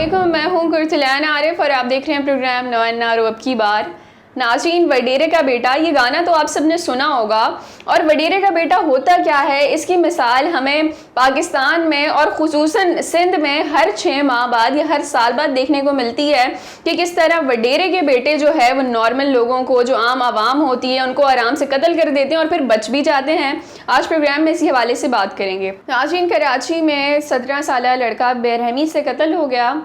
अस्सलामुअलैकुम, मैं हूं गुरसलान आरिफ और आप देख रहे हैं प्रोग्राम नो अन्ना रो अब की बार। नाज़रीन, वडेरे का बेटा, ये गाना तो आप सबने सुना होगा। और वडेरे का बेटा होता क्या है, इसकी मिसाल हमें पाकिस्तान में और ख़ुसूसन सिंध में हर 6 माह बाद या हर साल बाद देखने को मिलती है कि किस तरह वडेरे के बेटे जो है वो नॉर्मल लोगों को, जो आम आवाम होती है, उनको आराम से कत्ल कर देते हैं और फिर बच भी जाते हैं। आज प्रोग्राम में इसी हवाले से बात करेंगे। नाज़रीन, कराची में 17 साल लड़का बेरहमी से कत्ल हो गया।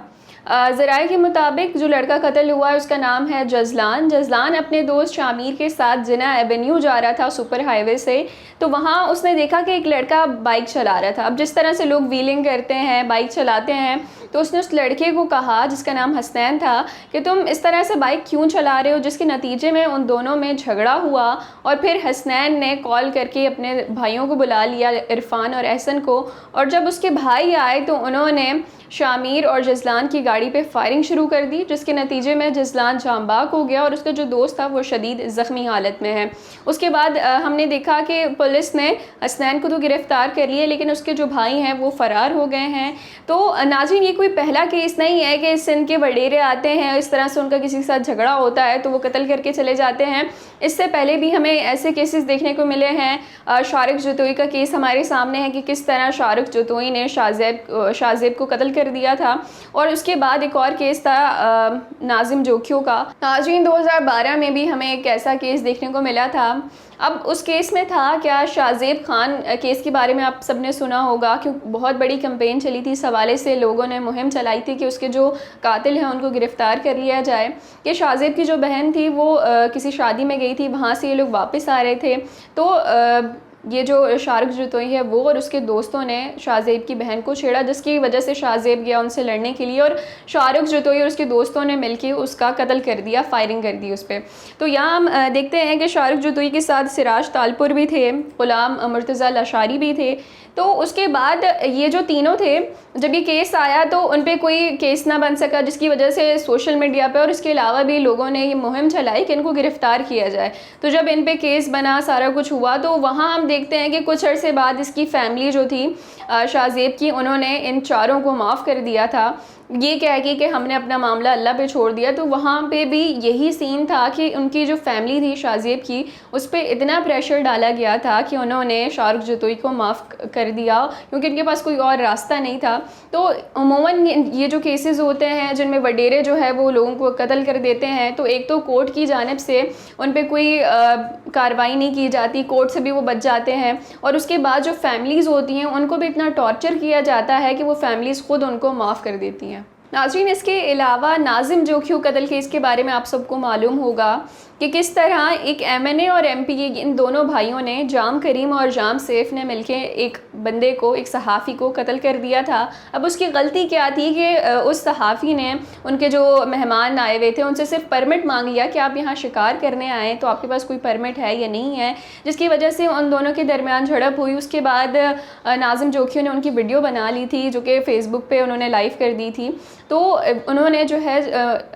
ज़राए के मुताबिक जो लड़का कत्ल हुआ है उसका नाम है जज़लान। जज़लान अपने दोस्त शामिर के साथ जिना एवेन्यू जा रहा था सुपर हाईवे से, तो वहाँ उसने देखा कि एक लड़का बाइक चला रहा था। अब जिस तरह से लोग व्हीलिंग करते हैं, बाइक चलाते हैं, तो उसने उस लड़के को कहा, जिसका नाम हसनैन था, कि तुम इस तरह से बाइक क्यों चला रहे हो, जिसके नतीजे में उन दोनों में झगड़ा हुआ। और फिर हसनैन ने कॉल करके अपने भाइयों को बुला लिया, इरफान और एहसन को, और जब उसके भाई आए तो उन्होंने शामिर और जज़लान की गाड़ी पे फायरिंग शुरू कर दी, जिसके नतीजे में जज़लान जांबाक हो गया और उसका जो दोस्त था वो शदीद ज़ख्मी हालत में है। उसके बाद हमने देखा कि पुलिस ने हसनैन को तो गिरफ़्तार कर लिया, लेकिन उसके जो भाई हैं वो फ़रार हो गए हैं। तो नाज़रीन, ये कोई पहला केस नहीं है कि सिंध के वडेरे आते हैं, इस तरह से उनका किसी के साथ झगड़ा होता है तो वो कत्ल करके चले जाते हैं। इससे पहले भी हमें ऐसे केसेस देखने को मिले हैं। शारिक जतोई का केस हमारे सामने है कि किस तरह शारिक जतोई ने शाहज़ेब को कत्ल कर दिया था। और उसके बाद एक और केस था नाजिम जोखियों का। नाज़रीन, 2012 में भी हमें एक ऐसा केस देखने को मिला था। अब उस केस में था क्या, शाहज़ेब खान केस के बारे में आप सबने सुना होगा, क्योंकि बहुत बड़ी कैंपेन चली थी। इस हवाले से लोगों ने मुहिम चलाई थी कि उसके जो कातिल हैं उनको गिरफ़्तार कर लिया जाए। कि शाहज़ेब की जो बहन थी वो किसी शादी में गई थी, वहाँ से ये लोग वापस आ रहे थे, तो ये जो शारिक जतोई है वो और उसके दोस्तों ने शाहज़ेब की बहन को छेड़ा, जिसकी वजह से शाहज़ेब गया उनसे लड़ने के लिए और शारिक जतोई और उसके दोस्तों ने मिलकर उसका कत्ल कर दिया, फायरिंग कर दी उस पर। तो यहाँ हम देखते हैं कि शारिक जतोई के साथ सिराज तालपुर भी थे, ग़ुलाम मुर्तज़ा लशारी भी थे। तो उसके बाद ये जो तीनों थे, जब ये केस आया तो उन पर कोई केस ना बन सका, जिसकी वजह से सोशल मीडिया पे और इसके अलावा भी लोगों ने ये मुहिम चलाई कि इनको गिरफ़्तार किया जाए। तो जब इन पे केस बना, सारा कुछ हुआ, तो वहाँ हम देखते हैं कि कुछ अरसे बाद इसकी फ़ैमिली जो थी शाहज़ेब की, उन्होंने इन चारों को माफ़ कर दिया था, ये कह के कि हमने अपना मामला अल्लाह पे छोड़ दिया। तो वहाँ पे भी यही सीन था कि उनकी जो फैमिली थी शाहज़ेब की, उस पर इतना प्रेशर डाला गया था कि उन्होंने शारिक जतोई को माफ़ कर दिया, क्योंकि उनके पास कोई और रास्ता नहीं था। तो अमूमन ये जो केसेस होते हैं जिनमें वडेरे जो है वो लोगों को कत्ल कर देते हैं, तो एक तो कोर्ट की जानिब से उन पर कोई कार्रवाई नहीं की जाती, कोर्ट से भी वो बच जाते हैं, और उसके बाद जो फैमिलीज़ होती हैं उनको भी इतना टॉर्चर किया जाता है कि वो फैमिलीज़ खुद उनको माफ़ कर देती हैं। नाज़रीन, इसके अलावा नाजिम जोखियों कत्ल केस के बारे में आप सबको मालूम होगा कि किस तरह एक MNA और MPA इन दोनों भाइयों ने, जाम करीम और जाम सैफ ने मिलकर एक बंदे को, एक सहाफ़ी को कत्ल कर दिया था। अब उसकी गलती क्या थी कि उस सहाफ़ी ने उनके जो मेहमान आए हुए थे उनसे सिर्फ परमिट मांग लिया कि आप यहाँ शिकार करने आए तो आपके पास कोई परमिट है या नहीं है, जिसकी वजह से उन दोनों के दरमियान झड़प हुई। उसके बाद नाजिम जोखियों ने उनकी वीडियो बना ली थी, जो कि फ़ेसबुक पे उन्होंने लाइव कर दी थी। तो उन्होंने जो है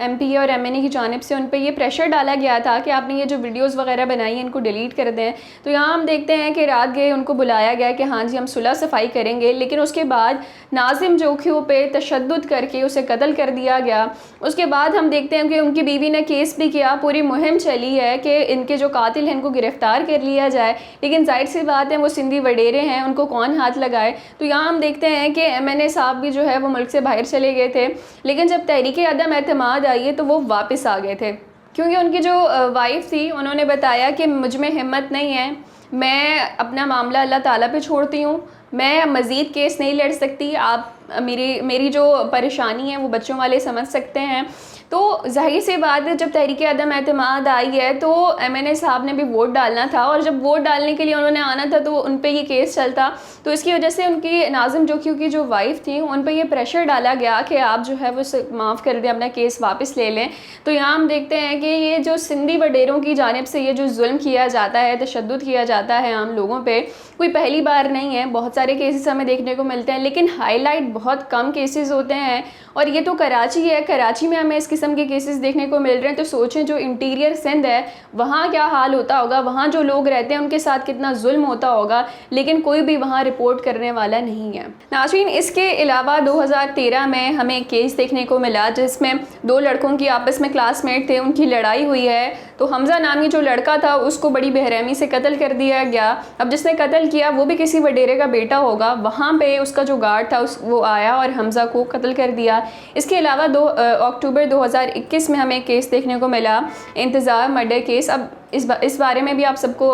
MPA और MNA की जानिब से उन पर ये प्रेशर डाला गया था कि आपने ये जो वीडियोस वगैरह बनाई हैं इनको डिलीट कर दें। तो यहाँ हम देखते हैं कि रात गए उनको बुलाया गया कि हाँ जी हम सुलह सफाई करेंगे, लेकिन उसके बाद नाजिम जोखियों पे तशद्दुद करके उसे कत्ल कर दिया गया। उसके बाद हम देखते हैं कि उनकी बीवी ने केस भी किया, पूरी मुहिम चली है कि इनके जो कातिल हैं इनको गिरफ़्तार कर लिया जाए, लेकिन जाहिर सी बात है वो सिंधी वडेरे हैं, उनको कौन हाथ लगाए। तो यहाँ हम देखते हैं कि MNA साहब भी जो है वो मुल्क से बाहर चले गए थे, लेकिन जब तहरीक अदम एतमाद आई है तो वो वापस आ गए थे, क्योंकि उनकी जो वाइफ थी उन्होंने बताया कि मुझ में हिम्मत नहीं है, मैं अपना मामला अल्लाह ताला पे छोड़ती हूँ, मैं मज़ीद केस नहीं लड़ सकती, आप मेरी जो परेशानी है वो बच्चों वाले समझ सकते हैं। तो ज़ाहिर सी बात है, जब तहरीक अदम एतमाद आई है तो MNA साहब ने भी वोट डालना था, और जब वोट डालने के लिए उन्होंने आना था तो उन पे ये केस चलता। तो इसकी वजह से उनकी नाजिम जोखियों की जो वाइफ थी उन पे ये प्रेशर डाला गया कि आप जो है वो माफ़ कर दें, अपना केस वापस ले लें। तो यहाँ हम देखते हैं कि ये जो सिंधी वडेरों की जानिब से ये जो जुल्म किया जाता है, तशद्दुद किया जाता है आम लोगों पर, कोई पहली बार नहीं है। बहुत सारे केसेस हमें देखने को मिलते हैं, लेकिन हाईलाइट बहुत कम केसेस होते हैं। और ये तो कराची है, कराची में हमें इसकी किस्म के केसेस देखने को मिल रहे हैं, तो सोचें जो इंटीरियर सिंध है वहाँ क्या हाल होता होगा, वहाँ जो लोग रहते हैं उनके साथ कितना जुल्म होता होगा, लेकिन कोई भी वहाँ रिपोर्ट करने वाला नहीं है। नाज़रीन, इसके अलावा 2013 में हमें एक केस देखने को मिला जिसमें 2 लड़कों की आपस में क्लासमेट थे, उनकी लड़ाई हुई है। तो हमज़ा नामी जो लड़का था उसको बड़ी बेरहमी से कत्ल कर दिया गया। अब जिसने कत्ल किया वो भी किसी वडेरे का बेटा होगा, वहाँ पे उसका जो गार्ड था वो आया और हमज़ा को कत्ल कर दिया। इसके अलावा 2 अक्टूबर 2021 में हमें केस देखने को मिला, इंतज़ार मर्डर केस। अब इस बारे में भी आप सबको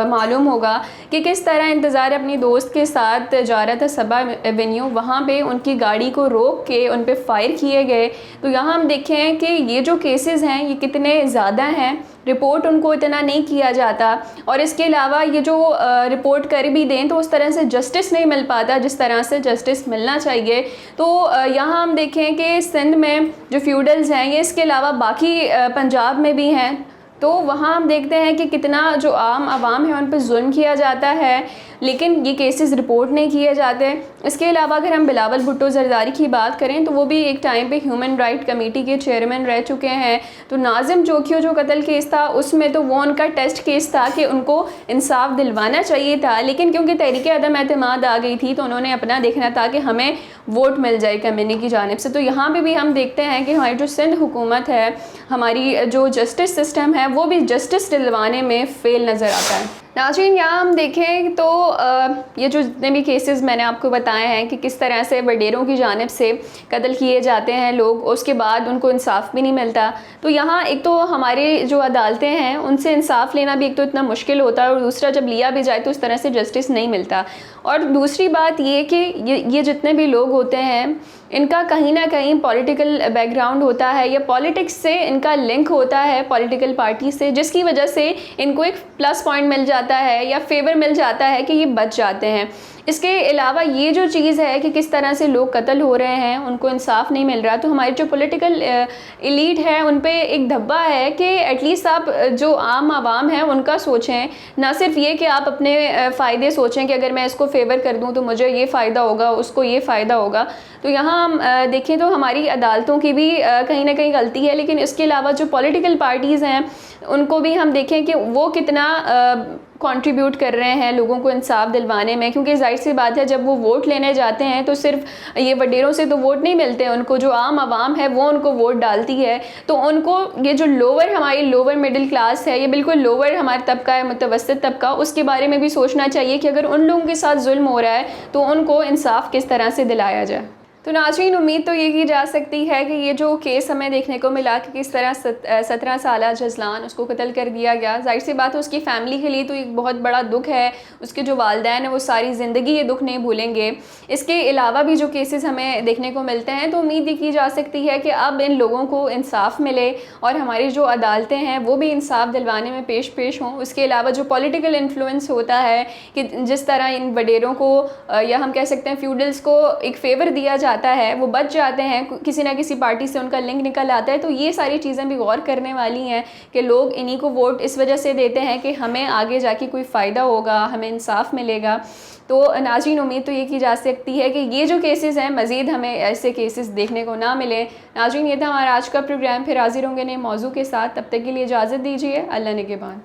मालूम होगा कि किस तरह इंतज़ार अपनी दोस्त के साथ जा रहा था सबा एवेन्यू, वहाँ पे उनकी गाड़ी को रोक के उन पे फायर किए गए। तो यहाँ हम देखें कि ये जो केसेस हैं ये कितने ज़्यादा हैं, रिपोर्ट उनको इतना नहीं किया जाता, और इसके अलावा ये जो रिपोर्ट कर भी दें तो उस तरह से जस्टिस नहीं मिल पाता जिस तरह से जस्टिस मिलना चाहिए। तो यहाँ हम देखें कि सिंध में जो फ्यूडल्स हैं ये इसके अलावा बाकी पंजाब में भी हैं, तो वहाँ हम देखते हैं कि कितना जो आम आवाम है उन पर जुल्म किया जाता है, लेकिन ये केसेस रिपोर्ट नहीं किए जाते। इसके अलावा अगर हम बिलावल भुट्टो जरदारी की बात करें तो वो भी एक टाइम पे ह्यूमन राइट कमेटी के चेयरमैन रह चुके हैं। तो नाजिम जोखियो जो कत्ल केस था उसमें तो वो उनका टेस्ट केस था कि उनको इंसाफ दिलवाना चाहिए था, लेकिन क्योंकि तहरीक अदम एतमाद आ गई थी तो उन्होंने अपना देखना था कि हमें वोट मिल जाए कम्युनिटी की जानिब से। तो यहाँ पर भी हम देखते हैं कि हमारी जो सिंध हुकूमत है, हमारी जो जस्टिस सिस्टम है वो भी जस्टिस दिलवाने में फेल नज़र आता है। नाज़रीन, यहाँ हम देखें तो ये जो जितने भी केसेस मैंने आपको बताए हैं कि किस तरह से वडेरों की जानिब से कत्ल किए जाते हैं लोग, उसके बाद उनको इंसाफ भी नहीं मिलता। तो यहाँ एक तो हमारे जो अदालतें हैं उनसे इंसाफ लेना भी एक तो इतना मुश्किल होता है, और दूसरा जब लिया भी जाए तो उस तरह से जस्टिस नहीं मिलता। और दूसरी बात ये कि ये जितने भी लोग होते हैं इनका कहीं ना कहीं पॉलिटिकल बैकग्राउंड होता है या पॉलिटिक्स से इनका लिंक होता है पॉलिटिकल पार्टी से, जिसकी वजह से इनको एक प्लस पॉइंट मिल जाता है या फेवर मिल जाता है कि ये बच जाते हैं। इसके अलावा ये जो चीज़ है कि किस तरह से लोग कत्ल हो रहे हैं, उनको इंसाफ नहीं मिल रहा, तो हमारी जो पॉलिटिकल एलीट है उन पे एक धब्बा है कि एटलीस्ट आप जो आम आवाम है उनका सोचें, ना सिर्फ ये कि आप अपने फ़ायदे सोचें कि अगर मैं इसको फेवर कर दूं तो मुझे ये फ़ायदा होगा, उसको ये फ़ायदा होगा। तो यहाँ हम देखें तो हमारी अदालतों की भी कहीं ना कहीं गलती है, लेकिन इसके अलावा जो पॉलिटिकल पार्टीज़ हैं उनको भी हम देखें कि वो कितना कंट्रीब्यूट कर रहे हैं लोगों को इंसाफ दिलवाने में, क्योंकि जाहिर सी बात है जब वो वोट लेने जाते हैं तो सिर्फ ये वडेरों से तो वोट नहीं मिलते, उनको जो आम आवाम है वो उनको वोट डालती है। तो उनको ये जो हमारी लोअर मिडिल क्लास है, ये बिल्कुल लोअर हमारा तबका है, मुतवस्सित तबका, उसके बारे में भी सोचना चाहिए कि अगर उन लोगों के साथ जुल्म हो रहा है तो उनको इंसाफ किस तरह से दिलाया जाए। तो नाज़रीन, उम्मीद तो ये की जा सकती है कि ये जो केस हमें देखने को मिला कि किस तरह 17 साला जज़लान उसको कत्ल कर दिया गया, जाहिर सी बात है उसकी फ़ैमिली के लिए तो एक बहुत बड़ा दुख है, उसके जो वालिदैन हैं वो सारी ज़िंदगी ये दुख नहीं भूलेंगे। इसके अलावा भी जो केसेस हमें देखने को मिलते हैं तो उम्मीद ये की जा सकती है कि अब इन लोगों को इंसाफ मिले और हमारी जो अदालतें हैं वो भी इंसाफ दिलवाने में पेश हों। उसके अलावा जो पॉलिटिकल इन्फ्लुएंस होता है कि जिस तरह इन वडेरों को या हम कह सकते हैं फ्यूडल्स को एक फेवर दिया जाता है, वो बच जाते हैं, किसी ना किसी पार्टी से उनका लिंक निकल आता है, तो ये सारी चीज़ें भी गौर करने वाली हैं कि लोग इन्हीं को वोट इस वजह से देते हैं कि हमें आगे जाके कोई फ़ायदा होगा, हमें इंसाफ मिलेगा। तो नाज़रीन, उम्मीद तो ये की जा सकती है कि ये जो केसेस हैं मज़ीद हमें ऐसे केसेस देखने को ना मिले। नाज़रीन, ये था हमारा आज का प्रोग्राम, फिर हाजिर होंगे नए मौजू के साथ, तब तक के लिए इजाज़त दीजिए। अल्लाह निगहबान।